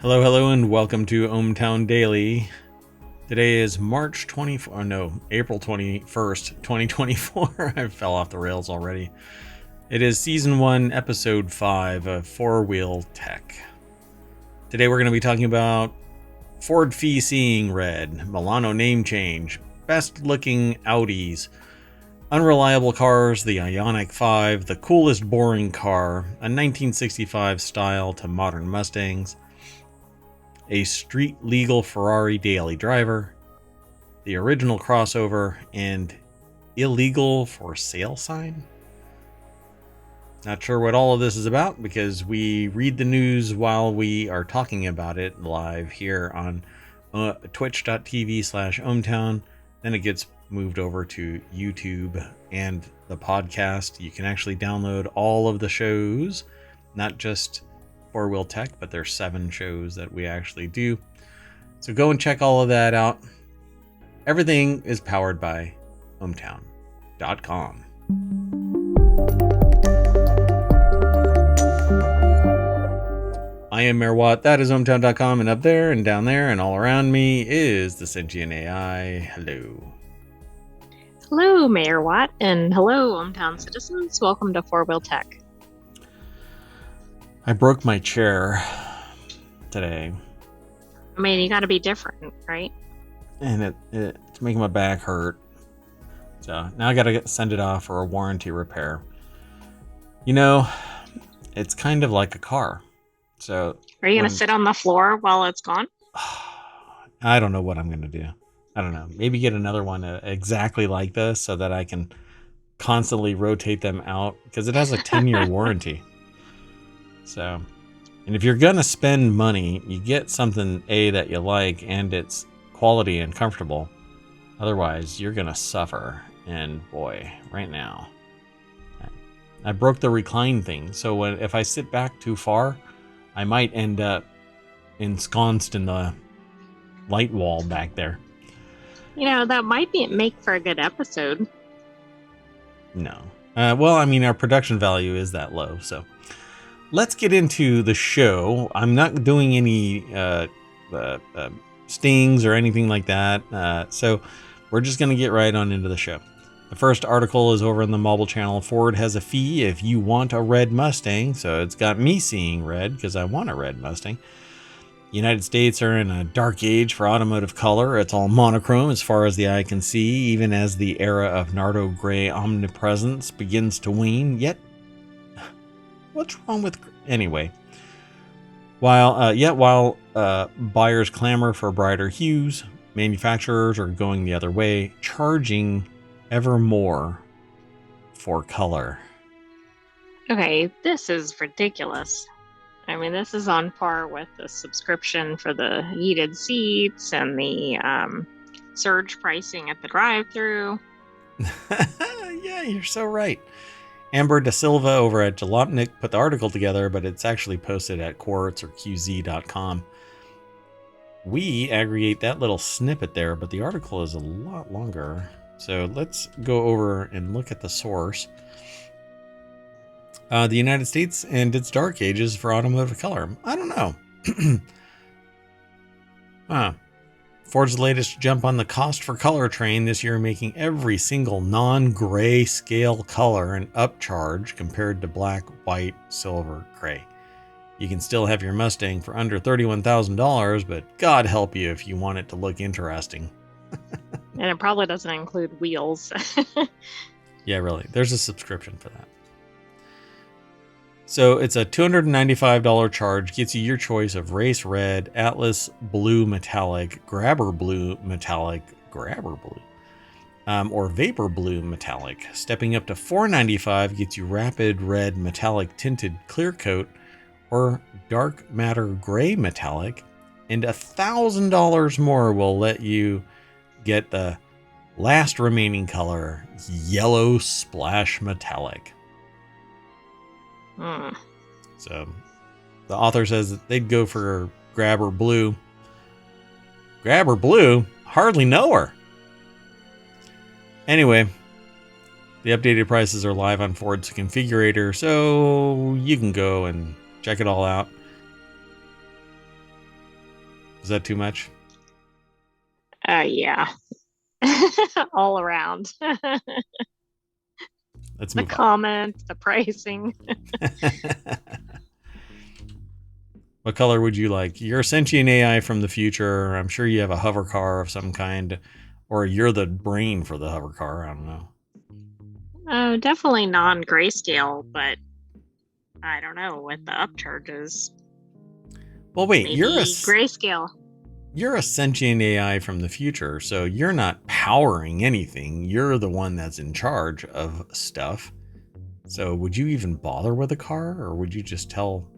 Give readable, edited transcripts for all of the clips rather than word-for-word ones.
Hello, and welcome to ohmTown Daily. Today is April 21st, 2024. I fell off the rails already. It is Season 1, Episode 5 of FourWheelTech. Today we're going to be talking about Ford Fee Seeing Red, Milano name change, best looking Audis, Unreliable Cars, the ioniq 5, the coolest boring car, a 1965 style to modern Mustangs, a street-legal Ferrari Daily Driver, the original crossover, and illegal for sale sign? Not sure what all of this is about because we read the news while we are talking about it live here on twitch.tv/ohmtown. Then it gets moved over to YouTube and the podcast. You can actually download all of the shows, not just FourWheelTech, but there's 7 shows that we actually do. So go and check all of that out. Everything is powered by ohmtown.com. I am Mayor Watt. That is ohmtown.com, and up there and down there and all around me is the sentient AI. Hello. Hello, Mayor Watt, and hello, ohmTown citizens. Welcome to FourWheelTech. I broke my chair today. I mean, you got to be different, right? And it's making my back hurt. So now I got to send it off for a warranty repair. You know, it's kind of like a car. So are you going to sit on the floor while it's gone? I don't know what I'm going to do. I don't know. Maybe get another one exactly like this so that I can constantly rotate them out because it has a 10-year warranty. So, and if you're going to spend money, you get something that you like and it's quality and comfortable. Otherwise, you're going to suffer. And boy, right now, I broke the recline thing. So if I sit back too far, I might end up ensconced in the light wall back there. You know, that might make for a good episode. No. Well, I mean, our production value is that low, so let's get into the show. I'm not doing any stings or anything like that. So we're just going to get right on into the show. The first article is over in the mobile channel. Ford has a fee if you want a red Mustang. So it's got me seeing red because I want a red Mustang. United States are in a dark age for automotive color. It's all monochrome as far as the eye can see, even as the era of Nardo gray omnipresence begins to wane. Yet, what's wrong with... Anyway. While buyers clamor for brighter hues, manufacturers are going the other way, charging ever more for color. Okay, this is ridiculous. I mean, this is on par with the subscription for the heated seats and the surge pricing at the drive-thru. Yeah, you're so right. Amber Da Silva over at Jalopnik put the article together, but it's actually posted at Quartz or QZ.com. We aggregate that little snippet there, but the article is a lot longer. So let's go over and look at the source. The United States and its dark ages for automotive color. I don't know. Ford's latest jump on the cost for color train this year, making every single non-gray scale color an upcharge compared to black, white, silver, gray. You can still have your Mustang for under $31,000, but God help you if you want it to look interesting. And it probably doesn't include wheels. Yeah, really. There's a subscription for that. So it's a $295 charge, gets you your choice of race red, Atlas blue metallic, grabber blue metallic, or vapor blue metallic. Stepping up to $495 gets you rapid red metallic tinted clear coat or dark matter gray metallic, and $1,000 more will let you get the last remaining color, yellow splash metallic. So the author says that they'd go for grabber blue. Grabber blue? Hardly know her. Anyway, the updated prices are live on Ford's configurator, so you can go and check it all out. Is that too much? Yeah. All around. Let's The move on. comment, the pricing. What color would you like? You're a sentient AI from the future. I'm sure you have a hover car of some kind, or you're the brain for the hover car. I don't know. Oh, definitely non-grayscale, but I don't know with the upcharges. Well, wait, Maybe grayscale. you're a sentient AI from the future, so you're not powering anything. You're the one that's in charge of stuff. So would you even bother with a car, or would you just tell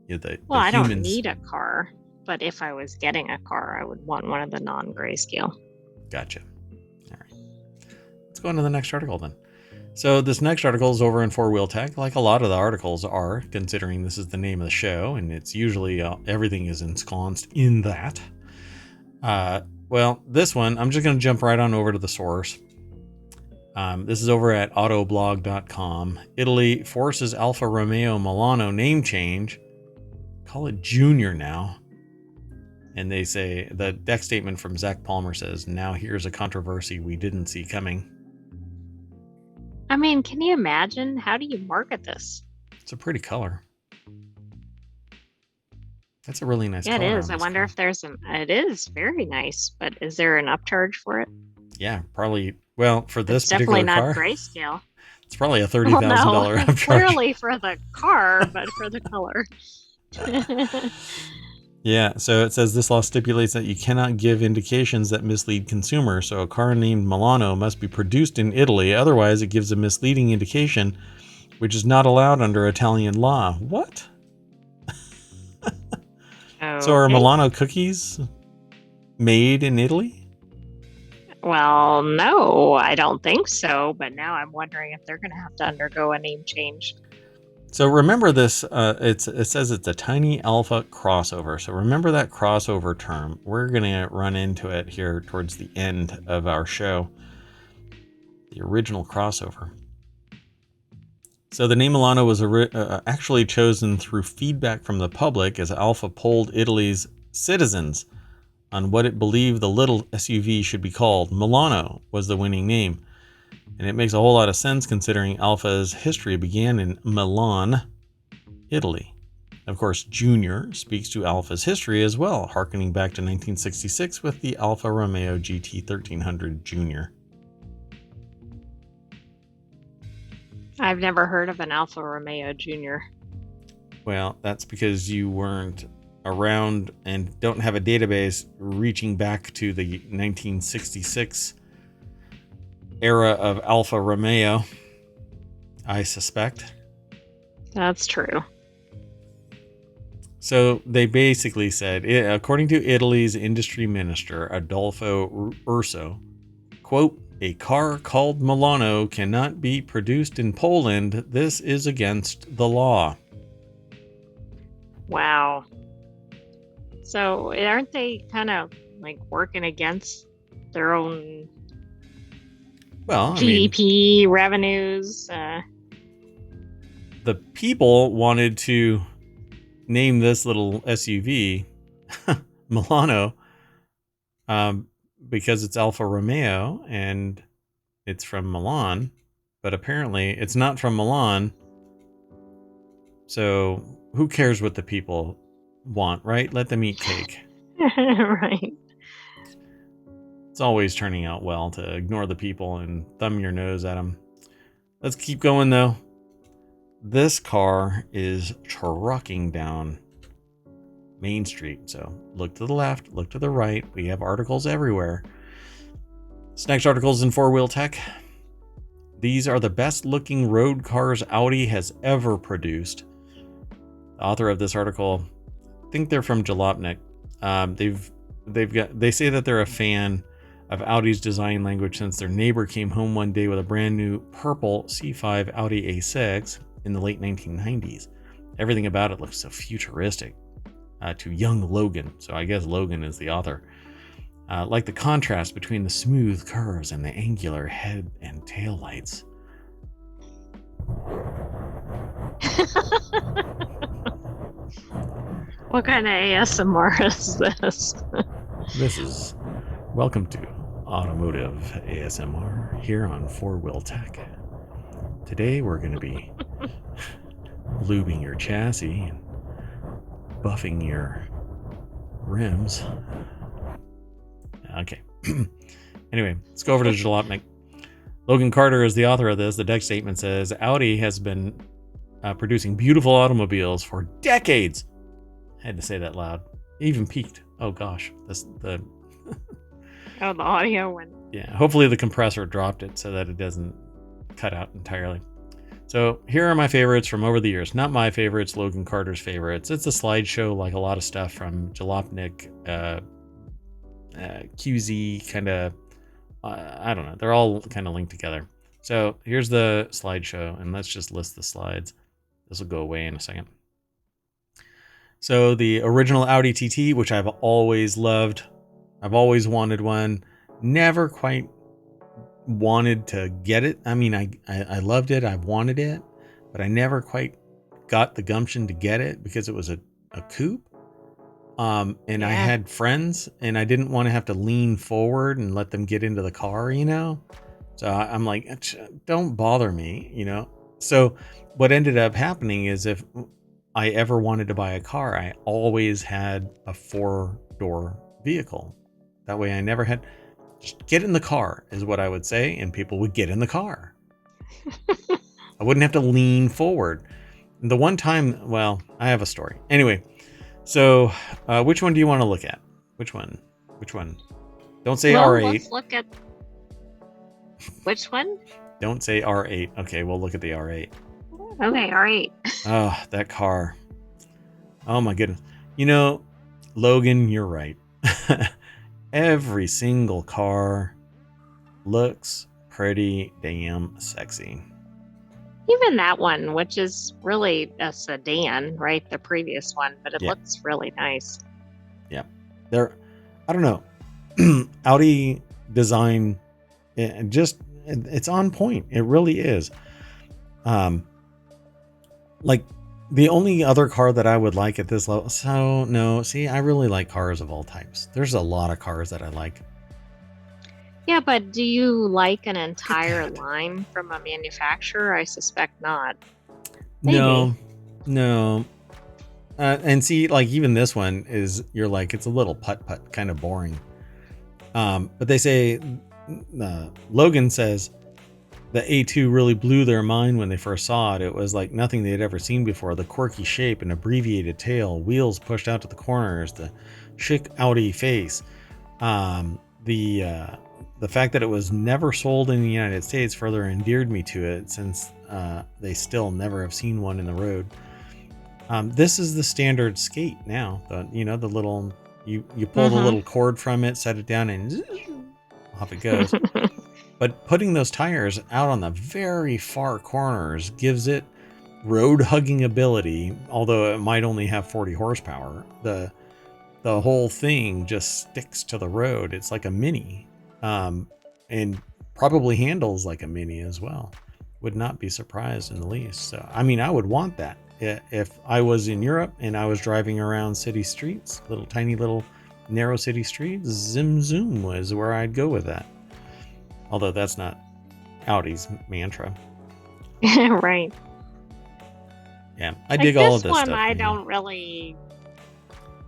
Well, the I don't humans? need a car, but if I was getting a car, I would want one of the non-grayscale. Gotcha. All right. Let's go on to the next article then. So this next article is over in FourWheelTech, like a lot of the articles are, considering this is the name of the show, and it's usually everything is ensconced in that. Well, this one, I'm just going to jump right on over to the source. This is over at autoblog.com. Italy forces Alfa Romeo Milano name change. Call it Junior now. And they say, the deck statement from Zach Palmer says, now here's a controversy we didn't see coming. I mean, can you imagine? How do you market this? It's a pretty color. That's a really nice Yeah, it color is. on I this wonder car. if there's an. It is very nice, but is there an upcharge for it? Yeah, probably. Well, for this It's definitely particular not car, grayscale. it's probably a Well, no, $30,000 upcharge. clearly for the car, but for the color. Yeah, so it says this law stipulates that you cannot give indications that mislead consumers. So a car named Milano must be produced in Italy, otherwise it gives a misleading indication, which is not allowed under Italian law. What? So are Okay. Milano cookies made in Italy? Well, no, I don't think so. But now I'm wondering if they're going to have to undergo a name change. So remember this, it says it's a tiny alpha crossover. So remember that crossover term. We're going to run into it here towards the end of our show. The original crossover. So the name Milano was actually chosen through feedback from the public as Alfa polled Italy's citizens on what it believed the little SUV should be called. Milano was the winning name. And it makes a whole lot of sense considering Alfa's history began in Milan, Italy. Of course, Junior speaks to Alfa's history as well, harkening back to 1966 with the Alfa Romeo GT 1300 Junior. I've never heard of an Alfa Romeo Junior. Well, that's because you weren't around and don't have a database reaching back to the 1966 era of Alfa Romeo, I suspect. That's true. So they basically said, according to Italy's industry minister, Adolfo Urso, quote, a car called Milano cannot be produced in Poland. This is against the law. Wow. So aren't they kind of like working against their own GDP revenues? The people wanted to name this little SUV Milano because it's Alfa Romeo and it's from Milan, but apparently it's not from Milan. So who cares what the people want, right? Let them eat cake. Right. It's always turning out well to ignore the people and thumb your nose at them. Let's keep going though. This car is trucking down Main Street. So look to the left, look to the right. We have articles everywhere. This next article is in FourWheelTech. These are the best looking road cars Audi has ever produced. The author of this article, I think they're from Jalopnik. They say that they're a fan of Audi's design language since their neighbor came home one day with a brand new purple C5 Audi A6 in the late 1990s. Everything about it looks so futuristic to young Logan. So I guess Logan is the author. Like the contrast between the smooth curves and the angular head and tail lights. What kind of ASMR is this? This is welcome to Automotive ASMR here on FourWheelTech. Today we're going to be lubing your chassis and buffing your rims. Okay. Anyway, let's go over to Jalopnik. Logan Carter is the author of this. The deck statement says Audi has been producing beautiful automobiles for decades. I had to say that loud. It even peaked. Oh gosh, the audio went. Yeah, hopefully the compressor dropped it so that it doesn't cut out entirely. So here are my favorites from over the years. Not my favorites, Logan Carter's favorites. It's a slideshow like a lot of stuff from Jalopnik, QZ, kind of, I don't know. They're all kind of linked together. So here's the slideshow, and let's just list the slides. This will go away in a second. So the original Audi TT, which I've always loved. I've always wanted one. Never quite wanted to get it. I mean, I loved it. I wanted it, but I never quite got the gumption to get it because it was a coupe. And yeah. I had friends and I didn't want to have to lean forward and let them get into the car, you know? So I'm like, don't bother me, you know? So what ended up happening is if I ever wanted to buy a car, I always had a 4-door vehicle. That way I never had, just get in the car is what I would say. And people would get in the car. I wouldn't have to lean forward. And the one time, well, I have a story. Anyway, so which one do you want to look at? Which one? Don't say R8. Let's look at which one? Don't say R8. Okay, we'll look at the R8. Okay, R8. Oh, that car. Oh my goodness. You know, Logan, you're right. Every single car looks pretty damn sexy. Even that one, which is really a sedan, right? The previous one, but it looks really nice. Yeah. I don't know. Audi design, it's on point. It really is. Like the only other car that I would like at this level. So no, see, I really like cars of all types. There's a lot of cars that I like. Yeah, but do you like an entire line from a manufacturer? I suspect not. Maybe. No. And see, like even this one is, you're like, it's a little putt-putt, kind of boring. But they say, Logan says, the A2 really blew their mind when they first saw it. It was like nothing they had ever seen before. The quirky shape and abbreviated tail, wheels pushed out to the corners, the chic Audi face. The fact that it was never sold in the United States further endeared me to it, since they still never have seen one in the road. This is the standard skate now. The little, you pull the little cord from it, set it down, and off it goes. But putting those tires out on the very far corners gives it road hugging ability, although it might only have 40 horsepower. The whole thing just sticks to the road. It's like a Mini, and probably handles like a Mini as well. Would not be surprised in the least. So, I mean, I would want that if I was in Europe and I was driving around city streets, tiny little narrow city streets. Zim zoom was where I'd go with that. Although that's not Audi's mantra. Right. Yeah, I dig all of this one stuff. I don't really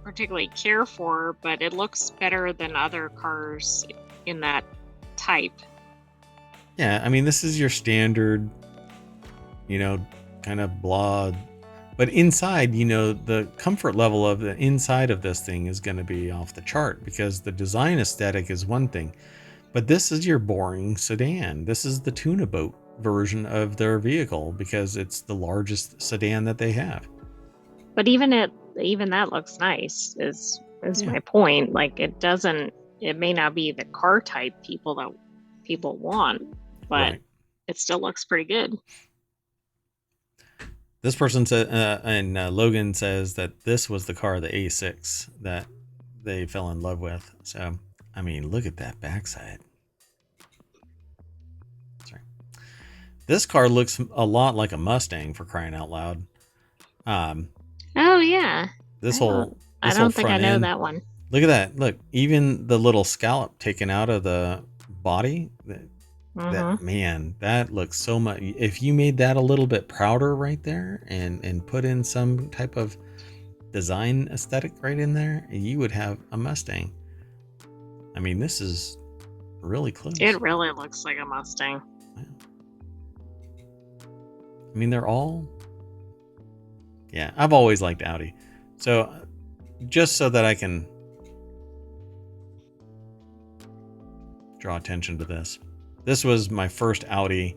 particularly care for, but it looks better than other cars in that type. Yeah, I mean, this is your standard, kind of blah. But inside, the comfort level of the inside of this thing is going to be off the chart, because the design aesthetic is one thing. But this is your boring sedan. This is the tuna boat version of their vehicle, because it's the largest sedan that they have. But even that looks nice is my point. Like it may not be the car type people want, but it still looks pretty good. This person said, and Logan says that this was the car, the A6, that they fell in love with. So, I mean, look at that backside. Sorry. This car looks a lot like a Mustang, for crying out loud. Oh, yeah. This I whole don't think I front know end. that one. Look at that. Look, even the little scallop taken out of the body. That Mm-hmm. man, that looks so much. If you made that a little bit prouder right there, and put in some type of design aesthetic right in there, you would have a Mustang. I mean, this is really close. It really looks like a Mustang. I mean, they're all. Yeah, I've always liked Audi. So, just so that I can draw attention to this, this was my first Audi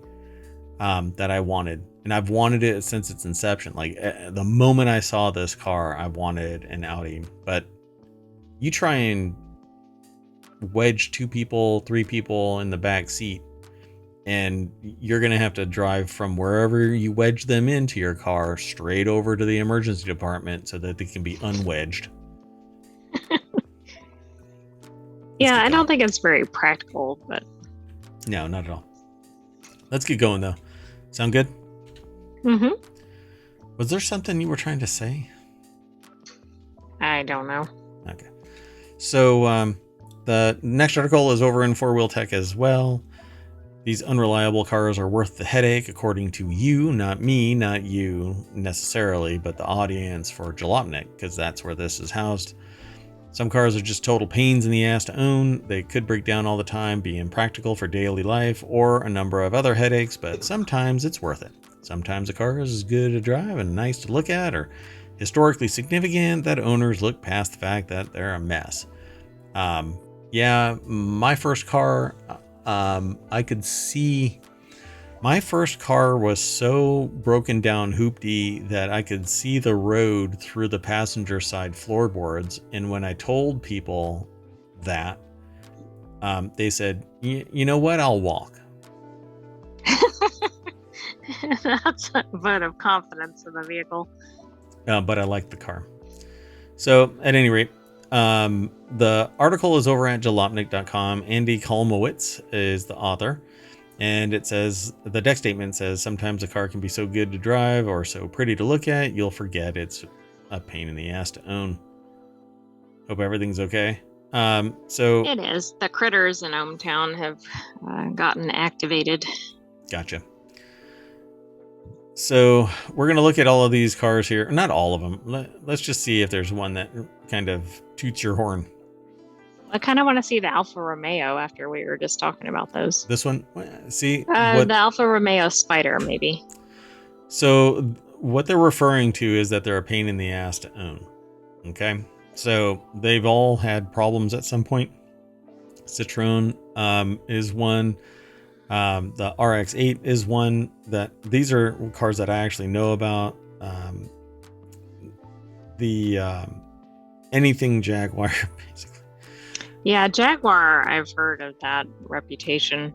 that I wanted, and I've wanted it since its inception. Like the moment I saw this car, I wanted an Audi. But you try and wedge 2 people, 3 people in the back seat, and you're gonna have to drive from wherever you wedge them into your car straight over to the emergency department so that they can be unwedged. Yeah, I don't think it's very practical, but no, not at all. Let's get going though. Sound good? mm-hmm. Was there something you were trying to say? I don't know. Okay. So the next article is over in FourWheelTech as well. These unreliable cars are worth the headache, according to you, not me, not you necessarily, but the audience for Jalopnik, because that's where this is housed. Some cars are just total pains in the ass to own. They could break down all the time, be impractical for daily life, or a number of other headaches, but sometimes it's worth it. Sometimes a car is as good to drive and nice to look at, or historically significant that owners look past the fact that they're a mess. Yeah, my first car, I could see. My first car was so broken down hoopty that I could see the road through the passenger side floorboards. And when I told people that, they said, you know what? I'll walk. That's a vote of confidence in the vehicle. But I liked the car. So at any rate, the article is over at jalopnik.com. Andy Kolmowitz is the author. And it says, the deck statement says, sometimes a car can be so good to drive or so pretty to look at, you'll forget it's a pain in the ass to own. Hope everything's okay. So it is. The critters in ohmTown have gotten activated. Gotcha. So we're going to look at all of these cars here. Not all of them. Let's just see if there's one that kind of toots your horn. I kind of want to see the Alfa Romeo after we were just talking about those. This one? See? The Alfa Romeo Spider, maybe. So what they're referring to is that they're a pain in the ass to own. Okay? So they've all had problems at some point. Citroen is one. The RX-8 is one. That these are cars that I actually know about. Anything Jaguar, basically. Yeah, Jaguar, I've heard of that reputation.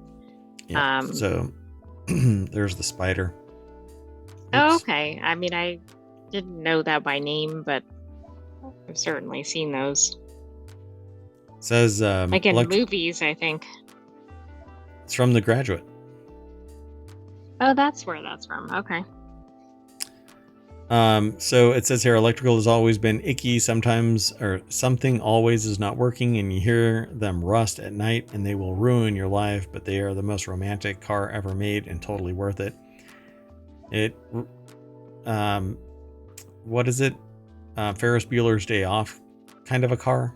Yeah, so there's the Spider. Oh, okay. I mean, I didn't know that by name, but I've certainly seen those. It says like in movies, I think. It's from The Graduate. Oh, that's where that's from. Okay. So it says here, electrical has always been icky. Sometimes, or something always is not working, and you hear them rust at night, and they will ruin your life. But they are the most romantic car ever made, and totally worth it. What is it? Ferris Bueller's Day Off, kind of a car.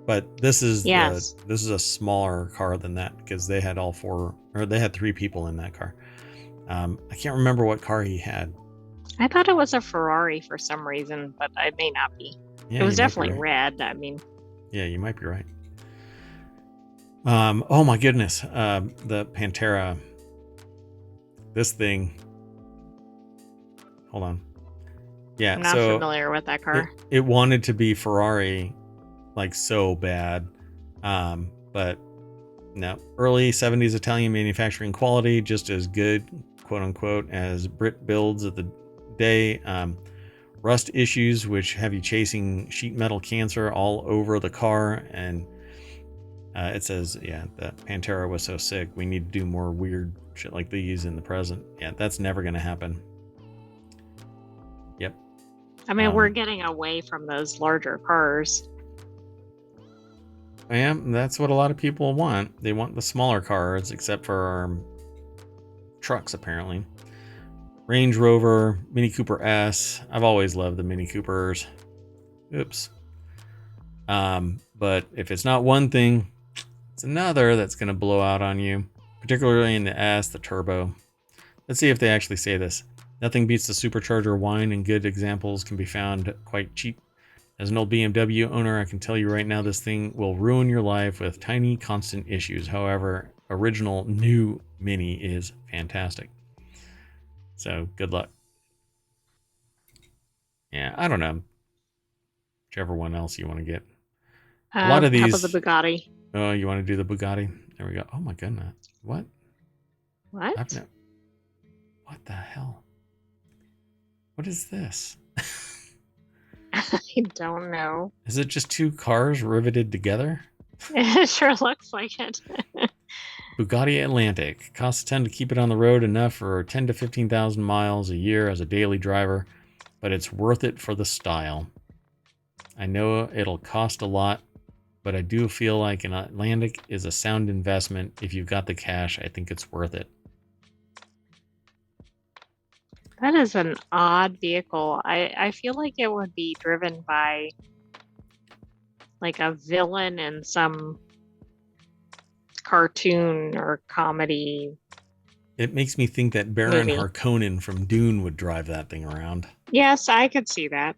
But this is this is a smaller car than that because they had they had 3 people in that car. I can't remember what car he had. I thought it was a Ferrari for some reason, but I may not be. Yeah, it was definitely red. I mean, yeah, you might be right. Oh my goodness, the Pantera. This thing. Hold on. Yeah, I'm not familiar with that car. It wanted to be Ferrari, like so bad, but no. Early 70s Italian manufacturing quality, just as good, quote unquote, as Brit builds of the day. Rust issues which have you chasing sheet metal cancer all over the car, and it says, yeah, the Pantera was so sick, we need to do more weird shit like these in the present. Yeah, that's never gonna happen. Yep. I mean, we're getting away from those larger cars. And that's what a lot of people want. They want the smaller cars, except for trucks, apparently. Range Rover, Mini Cooper S. I've always loved the Mini Coopers. Oops. But if it's not one thing, it's another that's going to blow out on you, particularly in the S, the turbo. Let's see if they actually say this. Nothing beats the supercharger whine, and good examples can be found quite cheap. As an old BMW owner, I can tell you right now this thing will ruin your life with tiny, constant issues. However, original new Mini is fantastic. So, good luck. Yeah, I don't know. Whichever one else you want to get. A lot of these... How about the Bugatti? Oh, you want to do the Bugatti? There we go. Oh my goodness. What? What? What the hell? What is this? I don't know. Is it just two cars riveted together? It sure looks like it. Bugatti Atlantic. Costs a ton to keep it on the road, enough for 10 to 15,000 miles a year as a daily driver, but it's worth it for the style. I know it'll cost a lot, but I do feel like an Atlantic is a sound investment. If you've got the cash, I think it's worth it. That is an odd vehicle. I feel like it would be driven by like a villain in some cartoon or comedy. It makes me think that Baron movie. Harkonnen from Dune would drive that thing around. Yes, I could see that.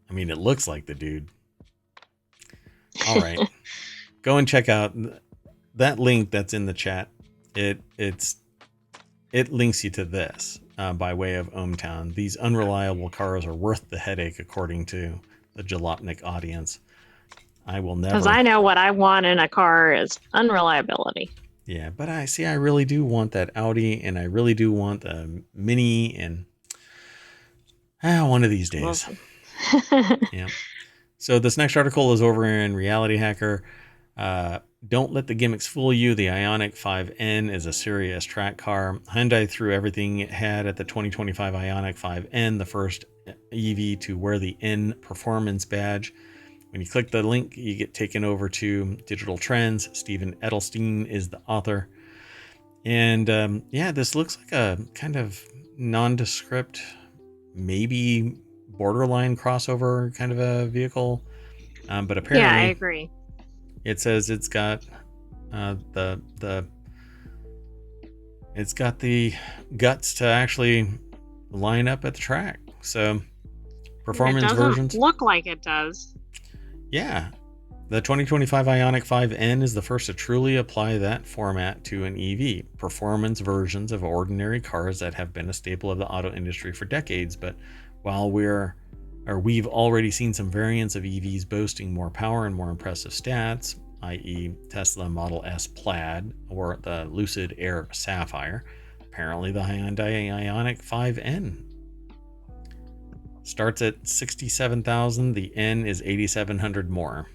I mean, it looks like the dude. All right. Go and check out that link that's in the chat. It links you to this by way of ohmTown. These unreliable cars are worth the headache, according to the Jalopnik audience. I will never... Because I know what I want in a car is unreliability. Yeah, but I really do want that Audi, and I really do want the Mini, and one of these days. Yeah. So this next article is over in Reality Hacker. Don't let the gimmicks fool you. The ioniq 5N is a serious track car. Hyundai threw everything it had at the 2025 ioniq 5N, the first EV to wear the N performance badge. When you click the link, you get taken over to Digital Trends. Stephen Edelstein is the author. And yeah, this looks like a kind of nondescript, maybe borderline crossover kind of a vehicle. But apparently... Yeah, I agree. It says it's got it's got the guts to actually line up at the track. So performance versions look like it does. Yeah. The 2025 ioniq 5N is the first to truly apply that format to an EV. Performance versions of ordinary cars that have been a staple of the auto industry for decades, but while we've already seen some variants of EVs boasting more power and more impressive stats, i.e. Tesla Model S Plaid or the Lucid Air Sapphire. Apparently the Hyundai ioniq 5N starts at $67,000. The N is $8,700 more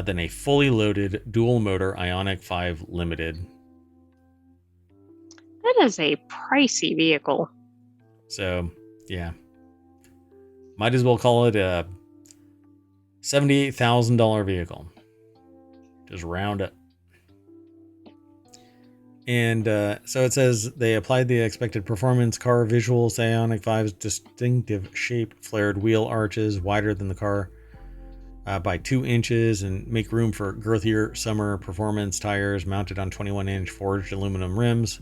than a fully loaded dual motor ioniq 5 Limited. That is a pricey vehicle. So, yeah. Might as well call it a $78,000 vehicle. Just round it. And so it says they applied the expected performance car visuals. The ioniq 5's distinctive shape, flared wheel arches wider than the car by 2 inches, and make room for girthier summer performance tires mounted on 21-inch forged aluminum rims.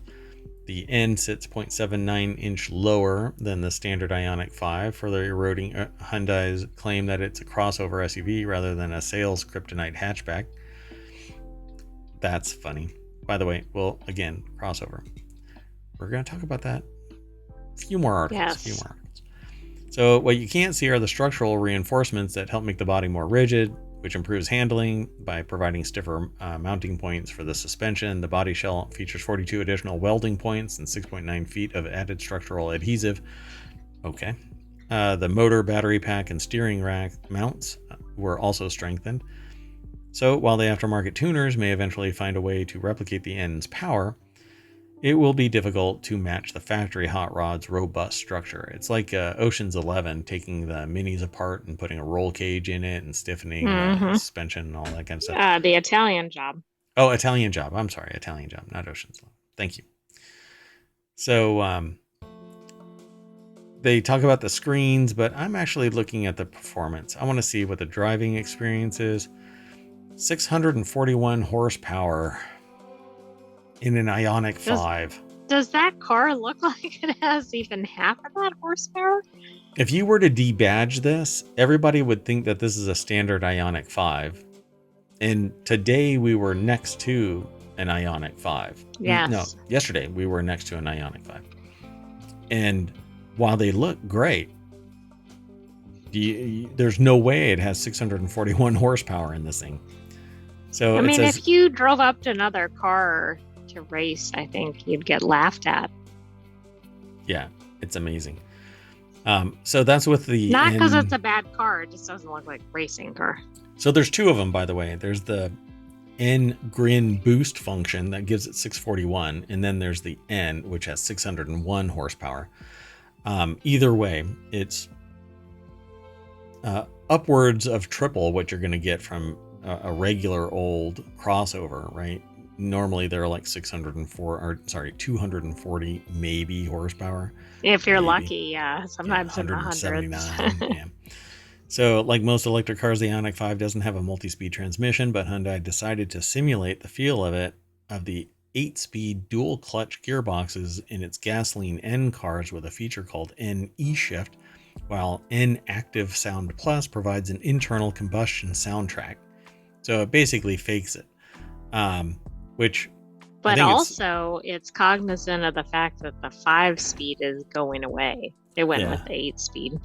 The N sits 0.79 inch lower than the standard ioniq 5, further eroding Hyundai's claim that it's a crossover SUV rather than a sales kryptonite hatchback. That's funny. By the way, well, again, crossover. We're going to talk about that. A few more articles. Yes. So what you can't see are the structural reinforcements that help make the body more rigid, which improves handling by providing stiffer mounting points for the suspension. The body shell features 42 additional welding points and 6.9 feet of added structural adhesive. Okay. The motor, battery pack, and steering rack mounts were also strengthened. So while the aftermarket tuners may eventually find a way to replicate the N's power, it will be difficult to match the factory hot rod's robust structure. It's like Ocean's 11, taking the minis apart and putting a roll cage in it and stiffening the suspension and all that kind of stuff. The Italian Job. Oh, Italian Job. I'm sorry, Italian Job, not Ocean's 11. Thank you. So they talk about the screens, but I'm actually looking at the performance. I want to see what the driving experience is. 641 horsepower in an ioniq 5. Does that car look like it has even half of that horsepower? If you were to debadge this, everybody would think that this is a standard ioniq 5. And today we were next to an ioniq 5. Yes. No, yesterday we were next to an ioniq 5. And while they look great, there's no way it has 641 horsepower in this thing. So I mean, if you drove up to another car to race, I think you'd get laughed at. Yeah, it's amazing. So that's with the... Not because it's a bad car, it just doesn't look like a racing car. So there's two of them, by the way. There's the N-Grin boost function that gives it 641, and then there's the N, which has 601 horsepower. Either way, it's upwards of triple what you're going to get from a regular old crossover, right? Normally they're like 240 maybe horsepower. If you're lucky, yeah. Sometimes in the hundreds. Yeah. So like most electric cars, the ioniq 5 doesn't have a multi-speed transmission, but Hyundai decided to simulate the feel of the 8-speed dual clutch gearboxes in its gasoline N cars with a feature called N eShift, while N Active Sound Plus provides an internal combustion soundtrack. So it basically fakes it, which... But also, it's cognizant of the fact that the 5-speed is going away. It went with the 8-speed.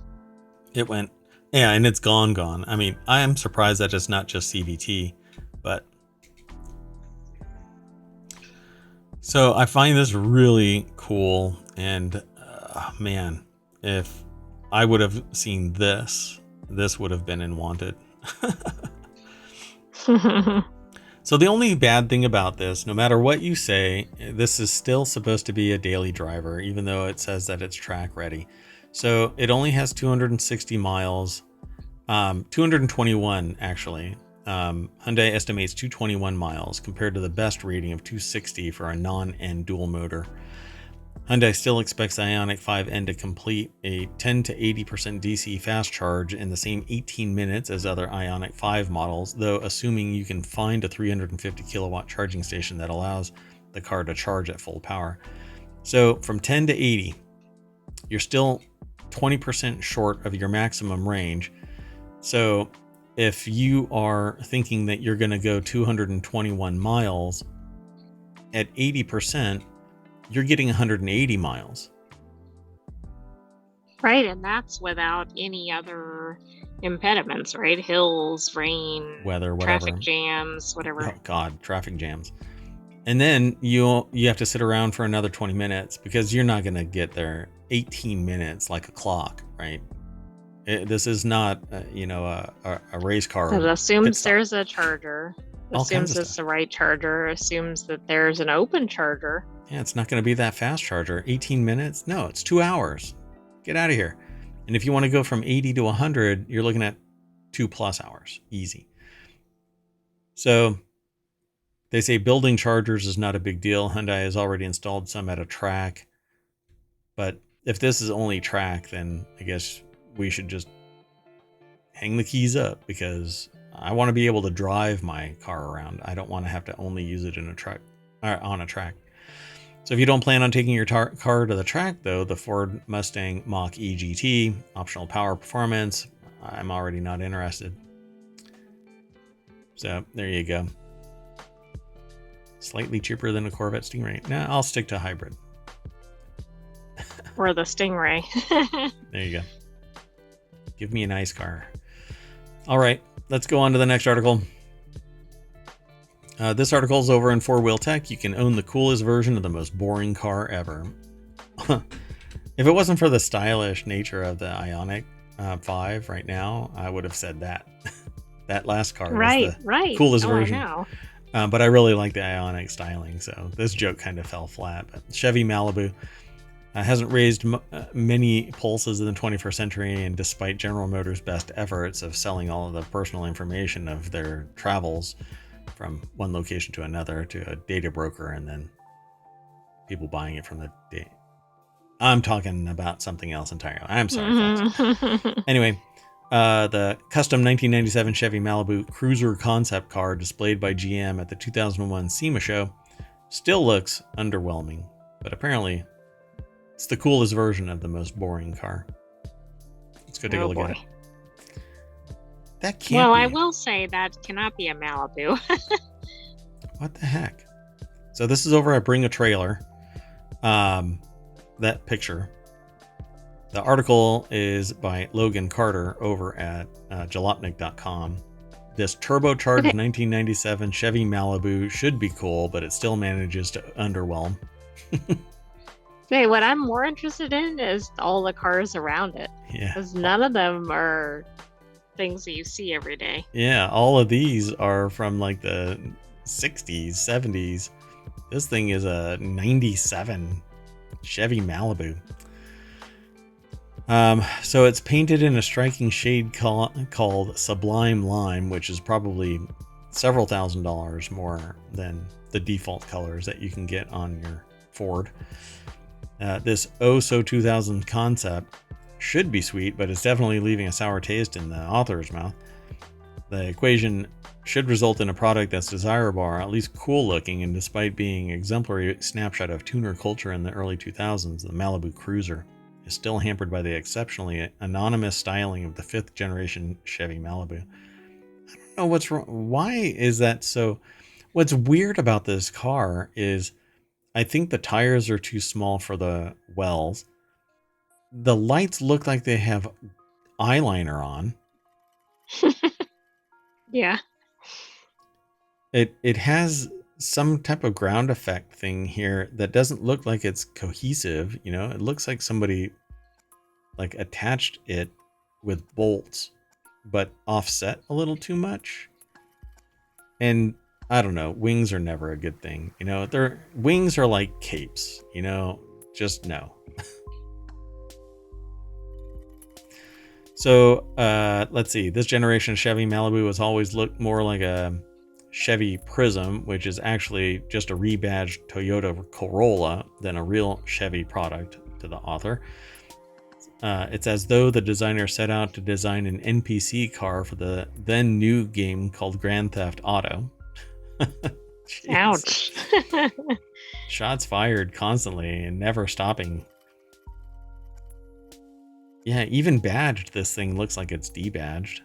It went... Yeah, and it's gone. I mean, I am surprised that it's not just CVT, but... So I find this really cool, and man, if I would have seen this would have been in Wanted. So the only bad thing about this, no matter what you say, this is still supposed to be a daily driver, even though it says that it's track ready. So it only has 260 miles, 221 actually. Hyundai estimates 221 miles compared to the best rating of 260 for a non-N dual motor. Hyundai still expects the ioniq 5N to complete a 10 to 80% DC fast charge in the same 18 minutes as other ioniq 5 models, though assuming you can find a 350 kilowatt charging station that allows the car to charge at full power. So from 10 to 80, you're still 20% short of your maximum range. So if you are thinking that you're going to go 221 miles at 80%, you're getting 180 miles. Right, and that's without any other impediments, right? Hills, rain, weather, whatever. Traffic jams, whatever. Oh God, traffic jams. And then you have to sit around for another 20 minutes because you're not going to get there 18 minutes like a clock, right? This is not, a race car. It assumes there's a charger. Assumes it's the right charger. Assumes that there's an open charger. Yeah, it's not going to be that fast charger. 18 minutes? No, it's 2 hours. Get out of here. And if you want to go from 80 to 100, you're looking at 2+ hours. Easy. So they say building chargers is not a big deal. Hyundai has already installed some at a track. But if this is only track, then I guess we should just hang the keys up because I want to be able to drive my car around. I don't want to have to only use it in a truck or on a track. So if you don't plan on taking your car to the track, though, the Ford Mustang Mach-E GT, optional power performance, I'm already not interested. So there you go. Slightly cheaper than a Corvette Stingray. Nah, I'll stick to hybrid. Or the Stingray. There you go. Give me a nice car. All right, let's go on to the next article. This article is over in FourWheelTech. You can own the coolest version of the most boring car ever. If it wasn't for the stylish nature of the ioniq 5 right now, I would have said that. That last car was the coolest version. I know. But I really like the ioniq styling, so this joke kind of fell flat. But Chevy Malibu hasn't raised many pulses in the 21st century, and despite General Motors' best efforts of selling all of the personal information of their travels from one location to another to a data broker and then people buying it from the data. I'm talking about something else entirely. I'm sorry, folks. Anyway, the custom 1997 Chevy Malibu Cruiser concept car displayed by GM at the 2001 SEMA show still looks underwhelming, but apparently it's the coolest version of the most boring car. Let's go take a look at it. That can't be. I will say that cannot be a Malibu. What the heck? So this is over at Bring a Trailer. That picture. The article is by Logan Carter over at jalopnik.com. This turbocharged 1997 Chevy Malibu should be cool, but it still manages to underwhelm. Okay, what I'm more interested in is all the cars around it. Yeah. Because none of them are things that you see every day. Yeah, all of these are from like the 60s, 70s. This thing is a 97 Chevy Malibu. So it's painted in a striking shade called Sublime Lime, which is probably several $1,000s more than the default colors that you can get on your Ford. This so 2000 concept should be sweet, but it's definitely leaving a sour taste in the author's mouth. The equation should result in a product that's desirable or at least cool looking, and despite being an exemplary snapshot of tuner culture in the early 2000s, the Malibu Cruiser is still hampered by the exceptionally anonymous styling of the 5th generation Chevy Malibu. I don't know what's wrong. Why is that so? What's weird about this car is I think the tires are too small for the wells. The lights look like they have eyeliner on. Yeah. It has some type of ground effect thing here that doesn't look like it's cohesive. You know, it looks like somebody like attached it with bolts, but offset a little too much. And I don't know, wings are never a good thing. You know, wings are like capes, you know, just no. So let's see. This generation of Chevy Malibu has always looked more like a Chevy Prism, which is actually just a rebadged Toyota Corolla than a real Chevy product to the author. It's as though the designer set out to design an NPC car for the then new game called Grand Theft Auto. Ouch. Shots fired constantly and never stopping. Yeah, even badged, this thing looks like it's debadged.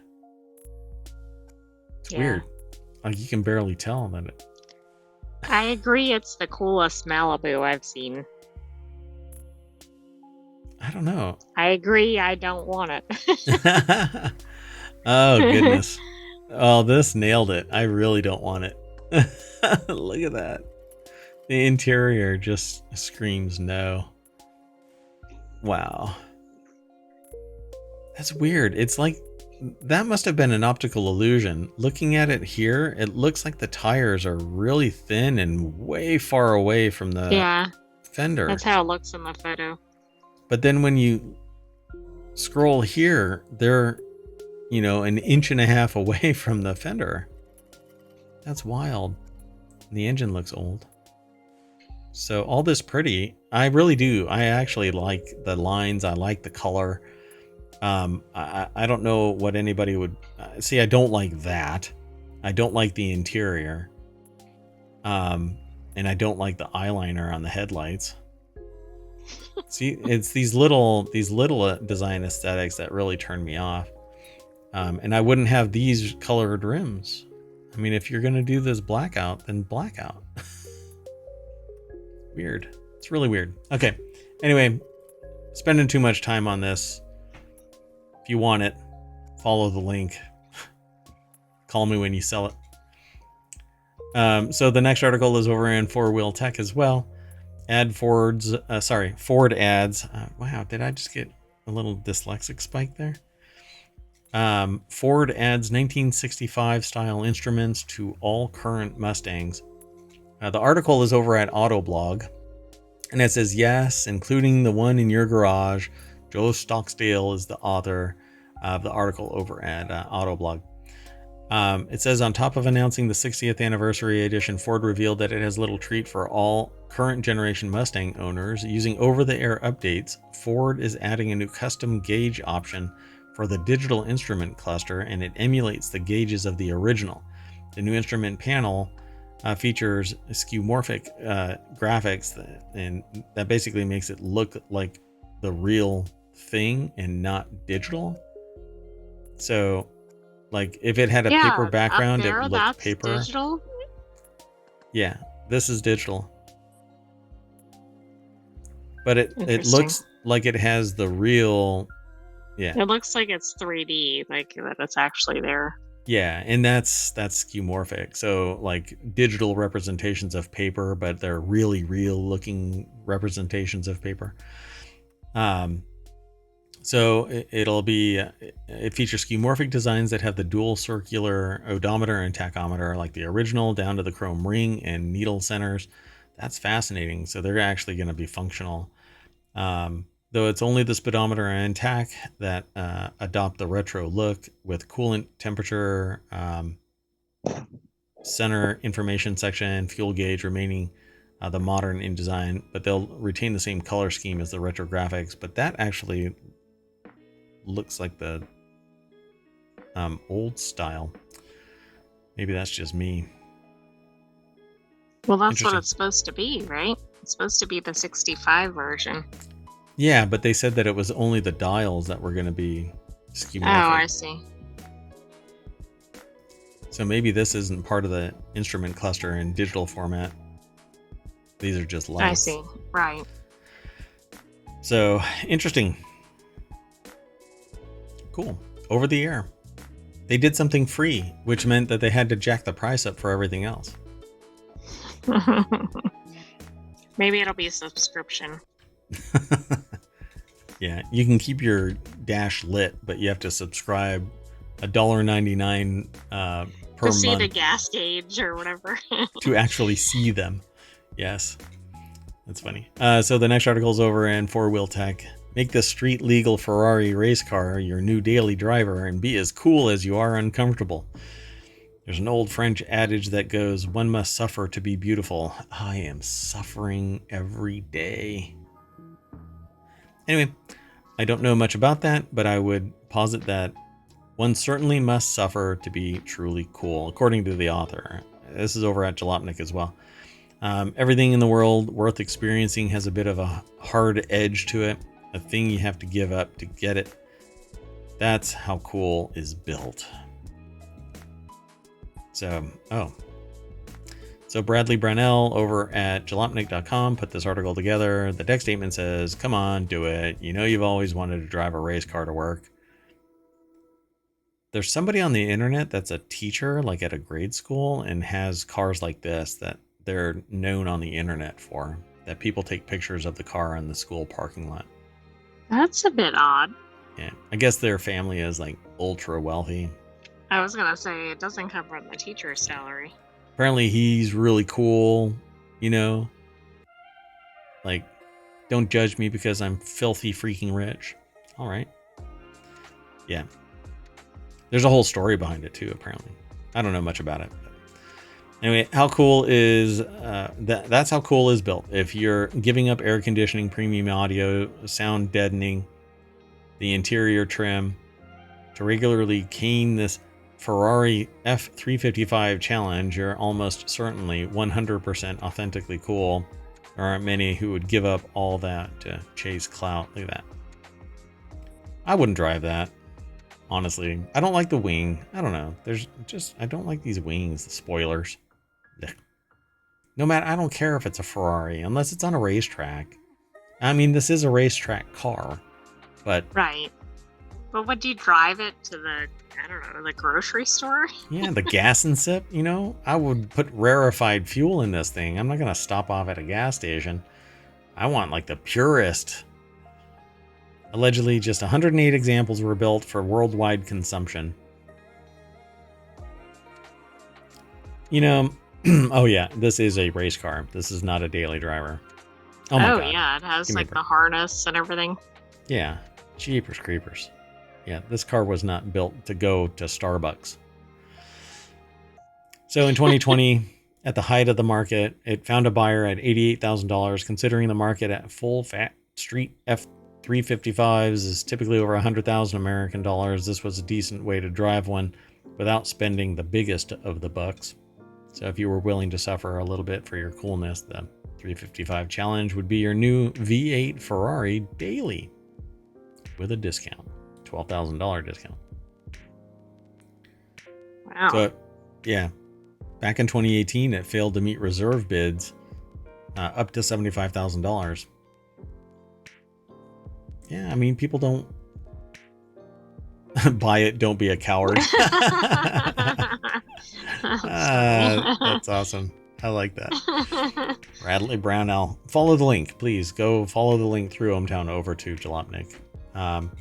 It's weird. Like you can barely tell that it... I agree, it's the coolest Malibu I've seen. I don't know. I agree, I don't want it. Oh, goodness. Oh, this nailed it. I really don't want it. Look at that. The interior just screams no. Wow. That's weird. It's like that must have been an optical illusion. Looking at it here, it looks like the tires are really thin and way far away from the fender. That's how it looks in the photo. But then when you scroll here, they're, you know, an inch and a half away from the fender. That's wild. The engine looks old. So all this pretty, I really do. I actually like the lines. I like the color. I don't know what anybody would see. I don't like that. I don't like the interior. And I don't like the eyeliner on the headlights. See, it's these little design aesthetics that really turn me off. And I wouldn't have these colored rims. I mean, if you're going to do this blackout, then blackout. Weird. It's really weird. Okay. Anyway, spending too much time on this. If you want it, follow the link. Call me when you sell it. So the next article is over in FourWheelTech as well. Ford ads. Wow, did I just get a little dyslexic spike there? Ford adds 1965 style instruments to all current Mustangs. The article is over at Autoblog, and it says, yes, including the one in your garage. Joe Stocksdale is the author of the article over at Autoblog. It says, on top of announcing the 60th anniversary edition, Ford revealed that it has a little treat for all current generation Mustang owners. Using over-the-air updates, Ford is adding a new custom gauge option for the digital instrument cluster, and it emulates the gauges of the original. The new instrument panel features skeuomorphic graphics, and that basically makes it look like the real thing and not digital. So, like, if it had a paper background, up there, it looked that's paper. digital. Yeah, this is digital. But it looks like it has the real... Yeah. It looks like it's 3D, like that it's actually there. Yeah, and that's skeuomorphic. So, like, digital representations of paper, but they're really real looking representations of paper. So it features skeuomorphic designs that have the dual circular odometer and tachometer like the original, down to the chrome ring and needle centers. That's fascinating. So they're actually going to be functional. Though it's only the speedometer and tach that adopt the retro look, with coolant temperature, center information section, fuel gauge remaining the modern in design, but they'll retain the same color scheme as the retro graphics. But that actually looks like the old style. Maybe that's just me. Well, that's what it's supposed to be, right? It's supposed to be the 65 version. Yeah, but they said that it was only the dials that were going to be skeuomorphic. Oh, I see. So maybe this isn't part of the instrument cluster in digital format. These are just lights. I see. Right. So, interesting. Cool. Over the air. They did something free, which meant that they had to jack the price up for everything else. Maybe it'll be a subscription. Yeah, you can keep your dash lit, but you have to subscribe $1.99 per month to see the gas gauge or whatever. To actually see them. Yes, that's funny. So the next article is over in FourWheelTech. Make the street legal Ferrari race car your new daily driver and be as cool as you are uncomfortable. There's an old French adage that goes, one must suffer to be beautiful. I am suffering every day. Anyway, I don't know much about that, but I would posit that one certainly must suffer to be truly cool, according to the author. This is over at Jalopnik as well. Everything in the world worth experiencing has a bit of a hard edge to it, a thing you have to give up to get it. That's how cool is built. So Bradley Brownell over at jalopnik.com put this article together. The deck statement says, come on, do it. You know you've always wanted to drive a race car to work. There's somebody on the internet that's a teacher, like at a grade school, and has cars like this that they're known on the internet for, that people take pictures of the car in the school parking lot. That's a bit odd. Yeah, I guess their family is like ultra wealthy. I was going to say, it doesn't cover the teacher's salary. Apparently he's really cool, you know, like, don't judge me because I'm filthy freaking rich. All right. Yeah. There's a whole story behind it too, apparently. I don't know much about it. But anyway, how cool is that's how cool is built. If you're giving up air conditioning, premium audio, sound deadening, the interior trim to regularly cane this Ferrari F355 challenge, you're almost certainly 100% authentically cool. There aren't many who would give up all that to chase clout. Look at that. I wouldn't drive that. Honestly, I don't like the wing. I don't know. I don't like these wings, the spoilers. Ugh. No matter, I don't care if it's a Ferrari, unless it's on a racetrack. I mean, this is a racetrack car, but... Right. But would you drive it to the, I don't know, the grocery store? Yeah, the gas and sip, you know? I would put rarefied fuel in this thing. I'm not going to stop off at a gas station. I want, like, the purest... Allegedly, just 108 examples were built for worldwide consumption. You know, oh yeah, this is a race car. This is not a daily driver. Oh my god. Yeah, it has Give me a like the break. harness and everything. Yeah, jeepers creepers. Yeah, this car was not built to go to Starbucks. So in 2020, at the height of the market, it found a buyer at $88,000. Considering the market at full fat street F355s is typically over 100,000 American dollars, this was a decent way to drive one without spending the biggest of the bucks. So if you were willing to suffer a little bit for your coolness, the 355 Challenge would be your new V8 Ferrari Daily with a discount, $12,000 discount. Wow. So, yeah, back in 2018, it failed to meet reserve bids up to $75,000. Yeah, I mean, people don't buy it. Don't be a coward. That's awesome. I like that. Bradley Brownell. Follow the link, please. Go follow the link through ohmTown over to Jalopnik. And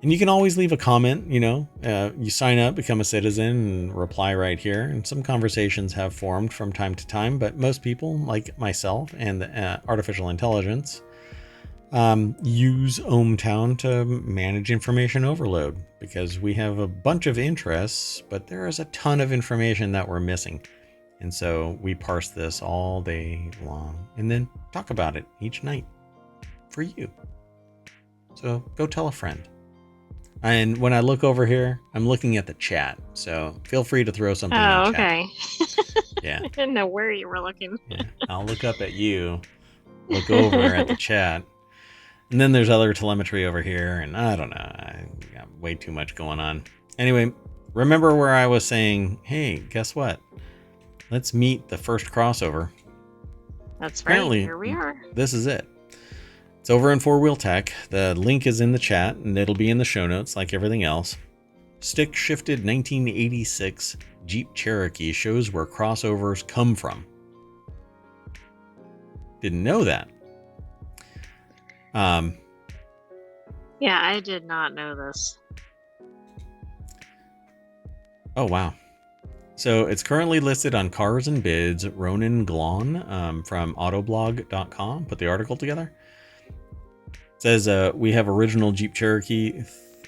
you can always leave a comment. You sign up, become a citizen, and reply right here. And some conversations have formed from time to time, but most people, like myself and artificial intelligence, use ohmTown to manage information overload, because we have a bunch of interests, but there is a ton of information that we're missing. And so we parse this all day long and then talk about it each night for you. So go tell a friend. And when I look over here, I'm looking at the chat. So feel free to throw something in the chat. Okay. Yeah. I didn't know where you were looking. Yeah. I'll look up at you, look over at the chat. And then there's other telemetry over here. And I don't know. I got way too much going on. Anyway, remember where I was saying, hey, guess what? Let's meet the first crossover. That's right. Apparently, Here we are. This is it. It's over in FourWheelTech. The link is in the chat, and it'll be in the show notes like everything else. Stick-shifted 1986 Jeep Cherokee shows where crossovers come from. Didn't know that. Yeah, I did not know this. Oh, wow. So it's currently listed on Cars and Bids. Ronan Glon from autoblog.com put the article together. It says, we have original Jeep Cherokee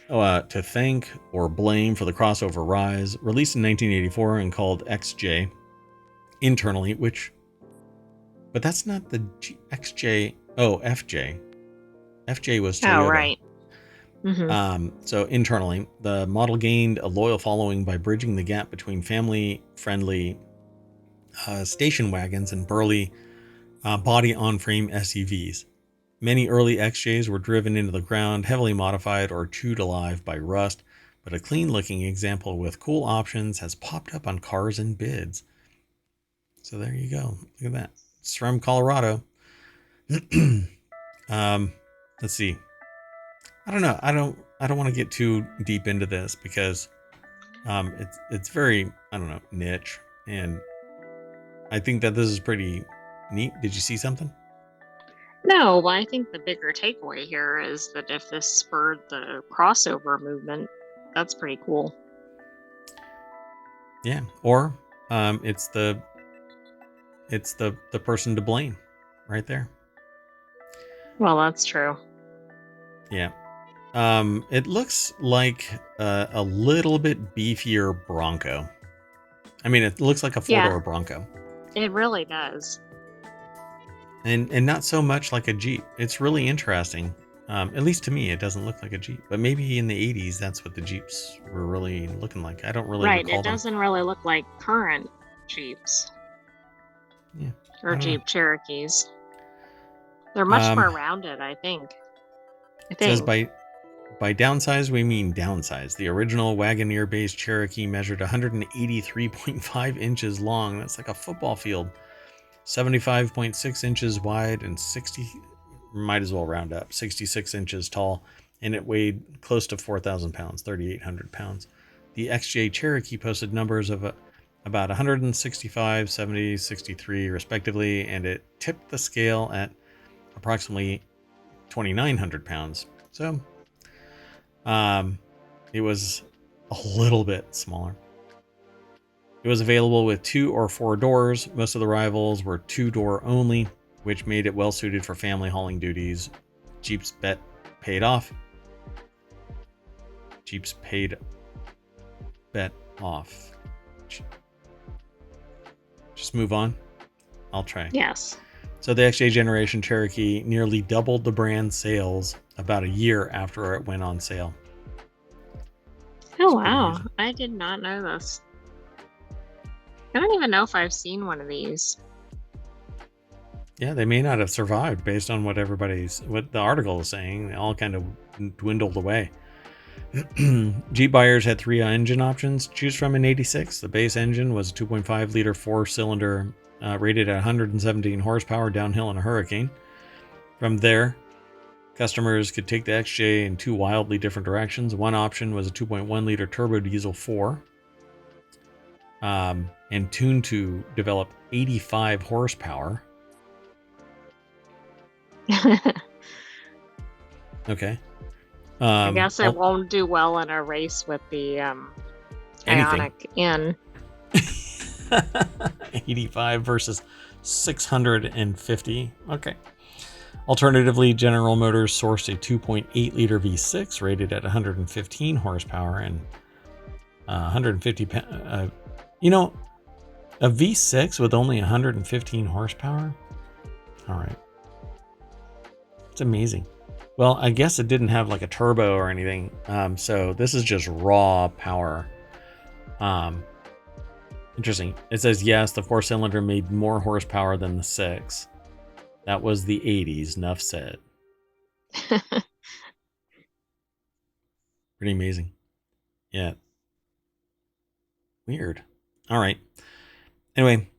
to thank or blame for the crossover rise. Released in 1984 and called XJ internally, but that's not the XJ. Oh, FJ. FJ was Toyota. Oh, right. Mm-hmm. So internally, the model gained a loyal following by bridging the gap between family-friendly station wagons and burly body-on-frame SUVs. Many early XJs were driven into the ground, heavily modified or chewed alive by rust, but a clean-looking example with cool options has popped up on Cars and Bids. So there you go. Look at that. It's from Colorado. Let's see. I don't know. I don't want to get too deep into this because it's very, I don't know, niche, and I think that this is pretty neat. Did you see something? No, but I think the bigger takeaway here is that if this spurred the crossover movement, that's pretty cool. Yeah. Or it's the person to blame right there. Well, that's true. Yeah. It looks like a little bit beefier Bronco. I mean, it looks like a four-door Bronco. It really does. And not so much like a Jeep. It's really interesting. At least to me, it doesn't look like a Jeep. But maybe in the 80s, that's what the Jeeps were really looking like. I don't really recall it doesn't really look like current Jeeps. Yeah. Or Jeep Cherokees. They're much more rounded, I think. It says by downsize, we mean downsize. The original Wagoneer-based Cherokee measured 183.5 inches long. That's like a football field. 75.6 inches wide and 66 inches tall. And it weighed close to 4,000 pounds, 3,800 pounds. The XJ Cherokee posted numbers of about 165, 70, 63 respectively, and it tipped the scale at approximately 2,900 pounds. So, it was a little bit smaller. It was available with 2 or 4 doors. Most of the rivals were 2-door only, which made it well suited for family hauling duties. Jeep's bet paid off. Jeep's bet off. Just move on. I'll try. Yes. So the XJ generation Cherokee nearly doubled the brand sales about a year after it went on sale. Oh, wow. I did not know this. I don't even know if I've seen one of these. Yeah, they may not have survived based on what the article is saying. They all kind of dwindled away. Jeep buyers had 3 engine options to choose from in 86. The base engine was a 2.5 liter 4-cylinder rated at 117 horsepower downhill in a hurricane. From there, customers could take the XJ in 2 wildly different directions. One option was a 2.1 liter turbo diesel 4 and tuned to develop 85 horsepower. Okay. I guess it won't do well in a race with the ioniq in. 85 versus 650. Okay. Alternatively, General Motors sourced a 2.8 liter V6 rated at 115 horsepower and 150 a V6 with only 115 horsepower. All right. It's amazing. Well, I guess it didn't have like a turbo or anything. So this is just raw power. Interesting. It says, yes, the 4-cylinder made more horsepower than the 6. That was the 80s. Enough said. Pretty amazing. Yeah. Weird. All right. Anyway,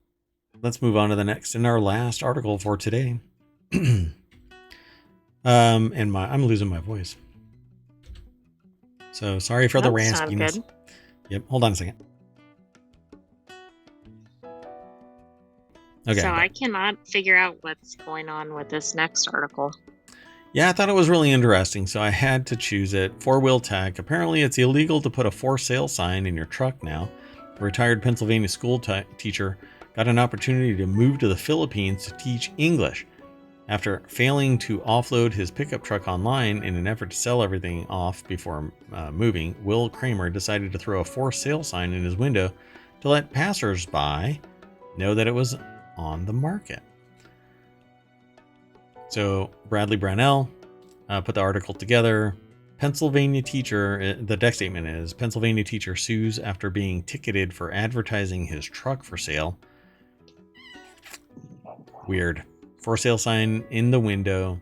let's move on to the next and our last article for today. I'm losing my voice. So sorry for the raspiness. Yep. Hold on a second. Okay. So I cannot figure out what's going on with this next article. Yeah, I thought it was really interesting, so I had to choose it. FourWheelTech. Apparently, it's illegal to put a for sale sign in your truck now. A retired Pennsylvania school teacher got an opportunity to move to the Philippines to teach English. After failing to offload his pickup truck online in an effort to sell everything off before moving, Will Kramer decided to throw a for sale sign in his window to let passersby know that it was on the market. So Bradley Brownell put the article together. Pennsylvania teacher, the deck statement is, Pennsylvania teacher sues after being ticketed for advertising his truck for sale. Weird. For sale sign in the window.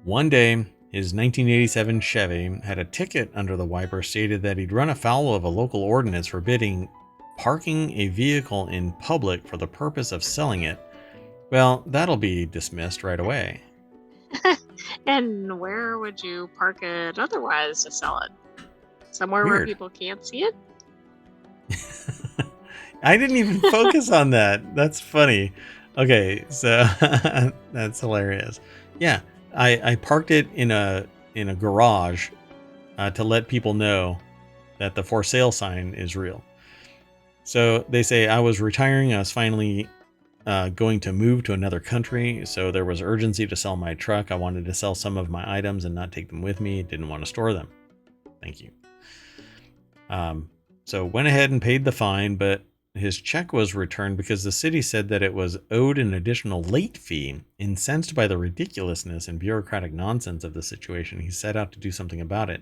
One day, his 1987 Chevy had a ticket under the wiper stated that he'd run afoul of a local ordinance forbidding parking a vehicle in public for the purpose of selling it. Well, that'll be dismissed right away. And where would you park it otherwise to sell it? Somewhere Weird. Where people can't see it? I didn't even focus on that. That's funny. Okay, so that's hilarious. Yeah, I parked it in a garage to let people know that the for sale sign is real. So they say I was retiring. I was finally going to move to another country, so there was urgency to sell my truck. I wanted to sell some of my items and not take them with me. Didn't want to store them. Thank you. So went ahead and paid the fine, but his check was returned because the city said that it was owed an additional late fee. Incensed by the ridiculousness and bureaucratic nonsense of the situation, he set out to do something about it.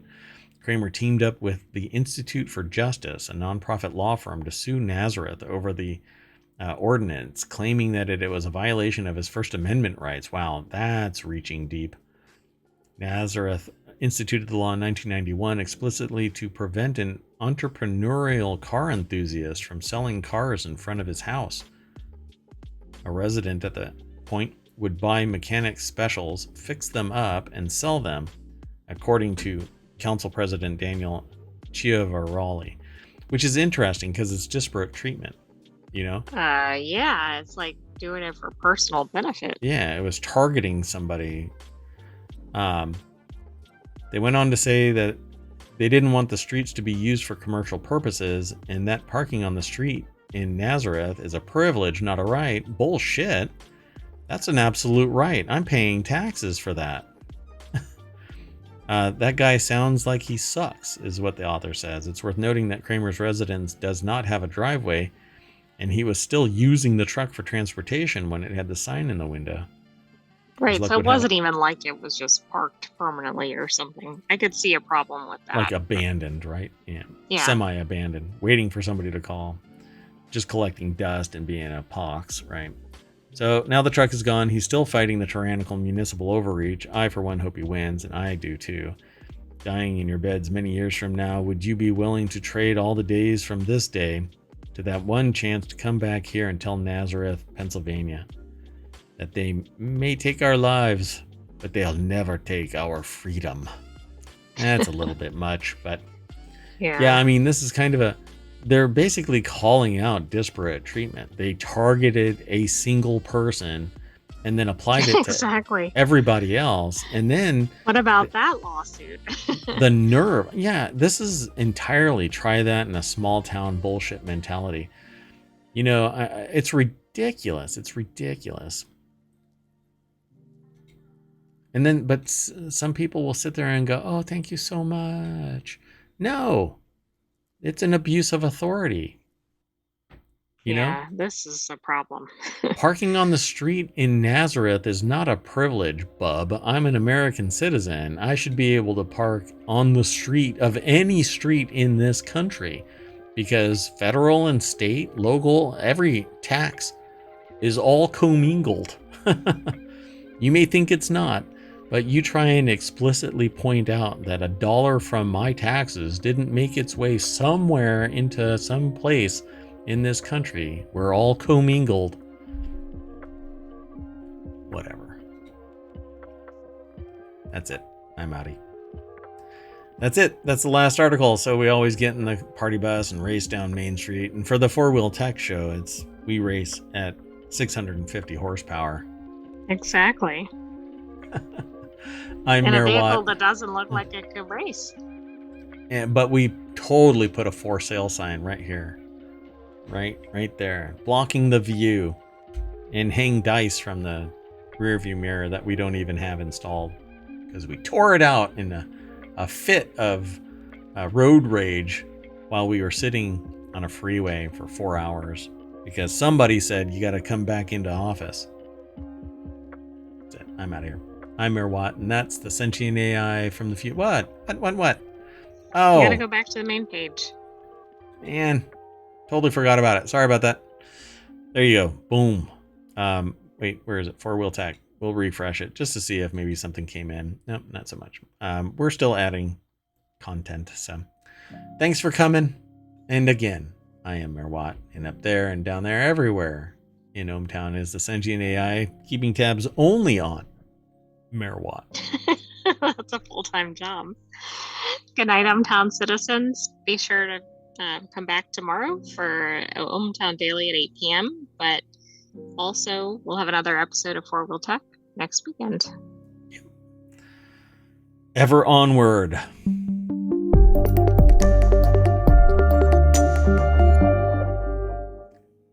Kramer teamed up with the Institute for Justice, a nonprofit law firm, to sue Nazareth over the ordinance, claiming that it was a violation of his First Amendment rights. Wow, that's reaching deep. Nazareth instituted the law in 1991 explicitly to prevent an entrepreneurial car enthusiast from selling cars in front of his house. A resident at the point would buy mechanic specials, fix them up, and sell them, according to Council President Daniel Chiavaroli, which is interesting because it's disparate treatment, you know? Yeah, it's like doing it for personal benefit. Yeah, it was targeting somebody. They went on to say that they didn't want the streets to be used for commercial purposes, and that parking on the street in Nazareth is a privilege, not a right. Bullshit. That's an absolute right. I'm paying taxes for that. That guy sounds like he sucks, is what the author says. It's worth noting that Kramer's residence does not have a driveway, and he was still using the truck for transportation when it had the sign in the window. Right, so it wasn't even like it was just parked permanently or something. I could see a problem with that. Like abandoned, right? Yeah. Semi-abandoned, waiting for somebody to call. Just collecting dust and being a pox, right? So now the truck is gone. He's still fighting the tyrannical municipal overreach. I, for one, hope he wins, and I do too. Dying in your beds many years from now, would you be willing to trade all the days from this day to that one chance to come back here and tell Nazareth, Pennsylvania, that they may take our lives, but they'll never take our freedom? That's a little bit much, but yeah, I mean, this is kind of they're basically calling out disparate treatment. They targeted a single person and then applied it to everybody else. And then what about that lawsuit? The nerve. Yeah, this is entirely try that in a small town bullshit mentality. You know, it's ridiculous. It's ridiculous. And then, but some people will sit there and go, oh, thank you so much. No, it's an abuse of authority. You know? This is a problem. Parking on the street in Nazareth is not a privilege, bub. I'm an American citizen. I should be able to park on the street of any street in this country because federal and state, local, every tax is all commingled. You may think it's not, but you try and explicitly point out that $1 from my taxes didn't make its way somewhere into some place in this country. We're all commingled. Whatever. That's it. I'm outie. That's it. That's the last article. So we always get in the party bus and race down Main Street. And for the FourWheelTech show, we race at 650 horsepower. Exactly. I'm in a vehicle Watt. that doesn't look like it could race. But we totally put a for sale sign right here. Right there. Blocking the view. And hang dice from the rear view mirror that we don't even have installed. Because we tore it out in a fit of road rage while we were sitting on a freeway for 4 hours. Because somebody said you got to come back into office. That's it. I'm out of here. I'm Mayor Watt, and that's the sentient AI from the future. What? Oh. You gotta go back to the main page. Man, totally forgot about it. Sorry about that. There you go. Boom. Wait, where is it? FourWheelTech. We'll refresh it just to see if maybe something came in. Nope, not so much. We're still adding content, so thanks for coming. And again, I am Mayor Watt, and up there and down there, everywhere in ohmTown is the sentient AI, keeping tabs only on Mayor Watt. That's a full-time job. Good night, ohmTown citizens. Be sure to come back tomorrow for ohmTown Daily at 8 p.m. But also, we'll have another episode of FourWheelTech next weekend. Ever onward.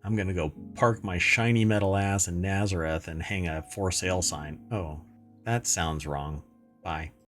I'm going to go park my shiny metal ass in Nazareth and hang a for sale sign. Oh, that sounds wrong. Bye.